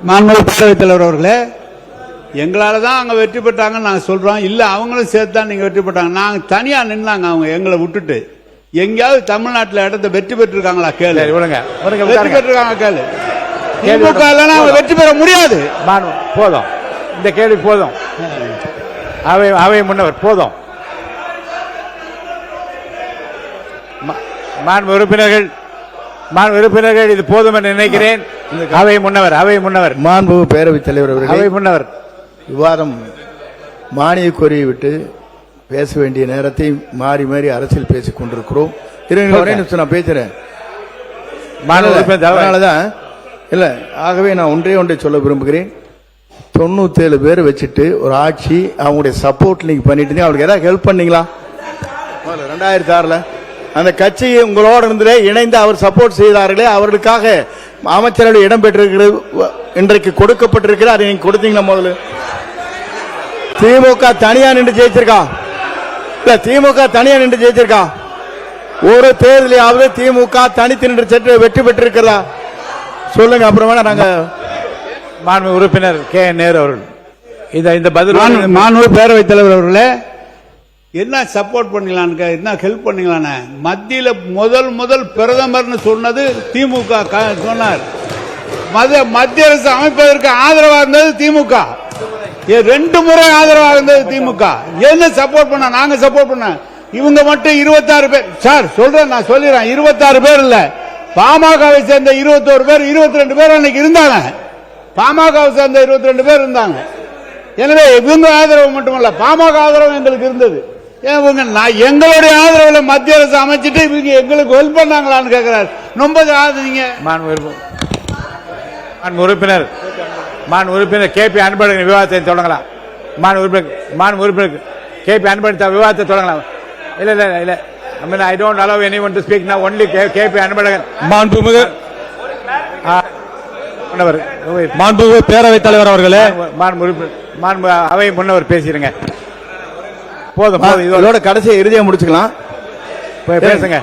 மாண்புமிகு பேரவைத் தலைவர் அவர்களே, எங்களால தான் அவங்க வெற்றி பெற்றாங்கன்னு நாங்கள் சொல்றோம். இல்ல அவங்களும் சேர்த்து தான் நீங்க வெற்றி பெற்றாங்க. நாங்க தனியா நின்னாங்க அவங்க எங்களை விட்டுட்டு. எங்கேயாவது தமிழ்நாட்டில் இடத்த வெற்றி பெற்றிருக்காங்களா கேளு. வெற்றி பெற்றிருக்காங்க கேளு. திமுக இல்லைன்னா அவங்க வெற்றி பெற முடியாது. போதும், இந்த கேள்வி போதும். அவை முன்னவர் போதும். மாண்பு உறுப்பினர்கள் இது போதும் என்று நினைக்கிறேன். அவை முன்னவர் மாண்பு பேரவைத் தலைவர் அவர்கள், அவை முன்னவர் விவாதம் மானிய கோரியை விட்டு பேச வேண்டிய நேரத்தை மாறி மாறி அரசியல் பேசிக் கொண்டிருக்கிறோம். நான் பேசுறேன். அதனாலதான் இல்ல, ஆகவே நான் ஒன்றை சொல்ல விரும்புகிறேன். 97 பேர் வச்சுட்டு ஒரு ஆட்சி, அவங்களுடைய சப்போர்ட் நீங்க பண்ணிட்டு அவங்களுக்கு ஏதாவது ஹெல்ப் பண்ணீங்களா? 2006 அந்த கட்சியை உங்களோட இருந்து இணைந்து அவர் சப்போர்ட் செய்தார்களே, அவர்களுக்காக அமைச்சரவை இடம் பெற்றிருக்கிறது, இன்றைக்கு கொடுக்கப்பட்டிருக்கிறது. அதை நீங்க கொடுத்தீங்களா? முதல்ல திமுக தனியா நின்று ஜெயிச்சிருக்கா? இல்ல, திமுக தனியா நின்று ஜெயிச்சிருக்கா? ஒரு தேர்தலையாவது திமுக தனித்து நின்று வெற்றி பெற்றிருக்கிறதா சொல்லுங்க. அப்புறமா நாங்க மாண்பு உறுப்பினர் கே நேரு அவர்கள் இந்த பதில். மாண்பு பேரவைத் தலைவர் அவர்களே, என்ன சப்போர்ட் பண்ணலான்னு, என்ன ஹெல்ப் பண்ணீங்களான்னு மத்தியில முதல் பிரதமர்னு சொன்னது திமுக சொன்னார். மத்திய அரசு அமைப்பதற்கு ஆதரவாக இருந்தது திமுக. 2 முறை ஆதரவாக இருந்தது திமுக. என்ன சப்போர்ட் பண்ண? நாங்க சப்போர்ட் பண்ண. இவங்க மட்டும் 26 பேர் சார் சொல்றேன், நான் சொல்லிடுறேன். 26 பேர் இல்ல, பாமகவை சேர்ந்த 21 பேர், 22 பேர் அன்னைக்கு இருந்தாங்க. பாமகவை சேர்ந்த 22 பேர் இருந்தாங்க. எனவே இவங்க ஆதரவு மட்டுமல்ல, பாமக ஆதரவு எங்களுக்கு இருந்தது. எங்களுடைய ஆதரவுல மத்திய அரசு அமைச்சிட்டு இவங்க எங்களுக்கு ஹெல்ப் பண்ணாங்களான்னு கேட்கிறார். ரொம்ப நீங்க மாண்பு உறுப்பினர் கே பி அன்பழகன் விவாதத்தை தொடங்கலாம். மாண்பு உறுப்பினர் கே பி அன்பழகன் விவாதத்தை தொடங்கலாம். இல்ல இல்ல இல்ல, I mean, I don't allow anyone to speak now. Only KP Anbazhagan. மாண்புமிகு பேரவைத் தலைவர் அவர்களே, மாண்பு அவை முன்னவர் பேசிடுங்க. போதும், இதோட கடைசியை இறுதியா முடிச்சுக்கலாம். பேசுங்க.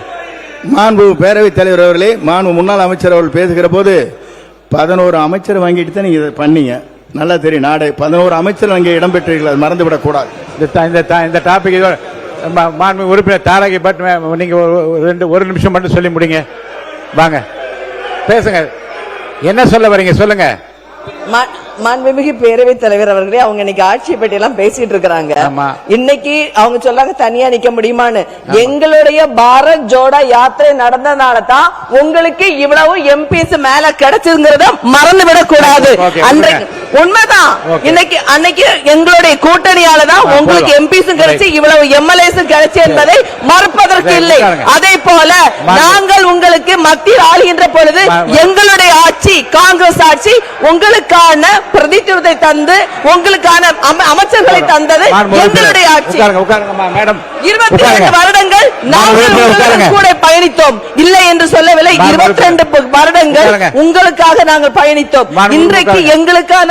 மாண்பு பேரவைத் தலைவர் அவர்களே, மாண்பு முன்னாள் அமைச்சர் அவர்கள் பேசுகிற போது 11 அமைச்சர் வாங்கிட்டு தான் நீங்க இதை பண்ணீங்க. நல்லா தெரியும். நாடு 11 அமைச்சர் அங்கே இடம்பெற்றீர்கள், அது மறந்துவிடக் கூடாது. இந்த டாபிக் இதோட மாண்பு உறுப்பினர் தாரகை பட் நீங்க ஒரு நிமிஷம் மட்டும் சொல்லி முடிங்க. வாங்க பேசுங்க, என்ன சொல்ல வரீங்க சொல்லுங்க. மாண்புமிகு பேரவைத் தலைவர் அவர்களே, அவங்க இன்னைக்கு ஆட்சியை பற்றி எல்லாம் பேசிட்டு இருக்கிறாங்க. இன்னைக்கு அவங்க சொல்லாங்க தனியா நிக்க முடியுமான்னு. எங்களுடைய பாரத் ஜோடா யாத்திரை நடந்ததுனால தான் உங்களுக்கு இவ்வளவு எம்பிஸ் மேல கிடைச்சிருக்கிறத மறந்து விடக் கூடாது. உண்மைதான். இன்னைக்கு அன்னைக்கு எங்களுடைய கூட்டணியால தான் உங்களுக்கு எம்பிஸும் கிடைச்சு இவ்வளவு எம்எல்ஏஸும் கிடைச்சு என்பதை மறுப்பதற்கு இல்லை. அதே போல நாங்கள் உங்களுக்கு மத்தியில் ஆளுகின்ற பொழுது எங்களுடைய ஆட்சி, காங்கிரஸ் ஆட்சி, உங்களுக்கான பிரதித்துவத்தை தந்து உங்களுக்கான அமைச்சர்களை தந்தது எங்களுடைய ஆட்சி. 22 வருடங்கள் நாங்கள் கூட பயணித்தோம், இல்லை என்று சொல்லவில்லை. 22 வருடங்கள் உங்களுக்காக நாங்கள் பயணித்தோம். இன்றைக்கு எங்களுக்கான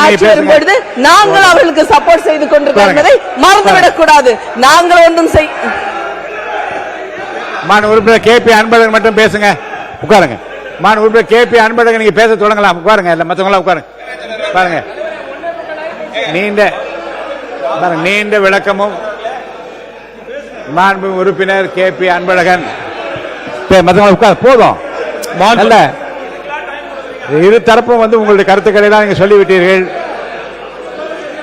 ஆட்சி வரும்பொழுது நாங்கள் அவர்களுக்கு சப்போர்ட் செய்து கொண்டிருக்கிறதை மறந்துவிடக் கூடாது. நாங்கள் ஒன்றும் உறுப்பினர் கே பி அன்பழகன் மட்டும் பேசுங்க. உட்காருங்க. உறுப்பினர் கே பி அன்பழகன் நீங்க பேச தொடங்கலாம். உட்காருங்க. இல்ல மற்றவங்களா உட்காருங்க. பாருங்க, நீண்ட விளக்கமும் மாண்பு உறுப்பினர் கே பி அன்பழகன் மற்றவங்களா உட்காரு. போதும். இரு தரப்பும் உங்களுடைய கருத்துக்களை தான் நீங்க சொல்லிவிட்டீர்கள்.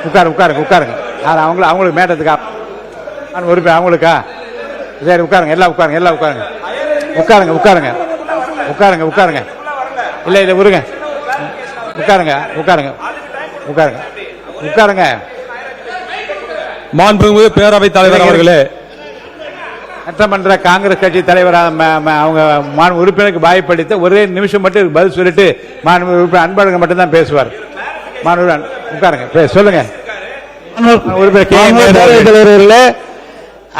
உட்காருங்க. அவங்களுக்கு மேட்டத்துக்கா உறுப்பினர் அவங்களுக்கா? சரி உட்காருங்க. எல்லாம் உட்காருங்க. இல்ல இல்ல உருங்க. உட்காருங்க. மாண்புமிகு பேரவைத் தலைவர் அவர்களே, சட்டமன்ற காங்கிரஸ் கட்சி தலைவர் அவங்க உறுப்பினருக்கு வாய்ப்பளித்த ஒரே நிமிஷம் மட்டும் பதில் சொல்லிட்டு உறுப்பினர் அன்பழகன் மட்டும் தான் பேசுவார். உட்காருங்க, சொல்லுங்க.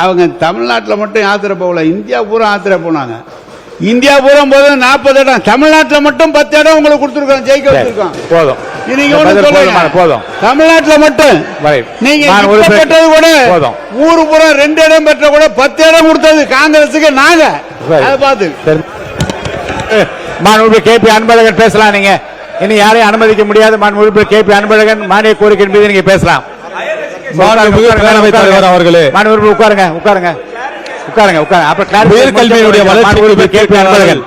அவங்க தமிழ்நாட்டில் மட்டும் யாத்திரை போகல, இந்தியா பூரா யாத்திரை போனாங்க. இந்தியா பூரா போது 40 இடம், தமிழ்நாட்டில் மட்டும் 10 இடம் உங்களுக்கு கொடுத்துருக்கோம், ஜெயிக்க வச்சிருக்கோம். போதும். போதும். தமிழ்நாட்டில் மட்டும் நீங்க பெற்றது கூட ஊரு பூரா 2 இடம் பெற்ற கூட 10 இடம் கொடுத்தது காங்கிரஸுக்கு. நாங்க அதை பார்த்து மாண்பு உறுப்பினர் கேபி அன்பழகன் பேசலாம். நீங்க இனி யாரையும் அனுமதிக்க முடியாது. மாண்பு உறுப்பினர் கேபி அன்பழகன் மானிய கோரிக்கை மீது நீங்க பேசலாம். மாண்புமிகு பேரவைத் தலைவர் அவர்களே, மாண்பு உறுப்பினர் உட்காருங்க. அப்புறம் உயர்கல்வியினுடைய வளர்ச்சி கேபி அன்பழகன்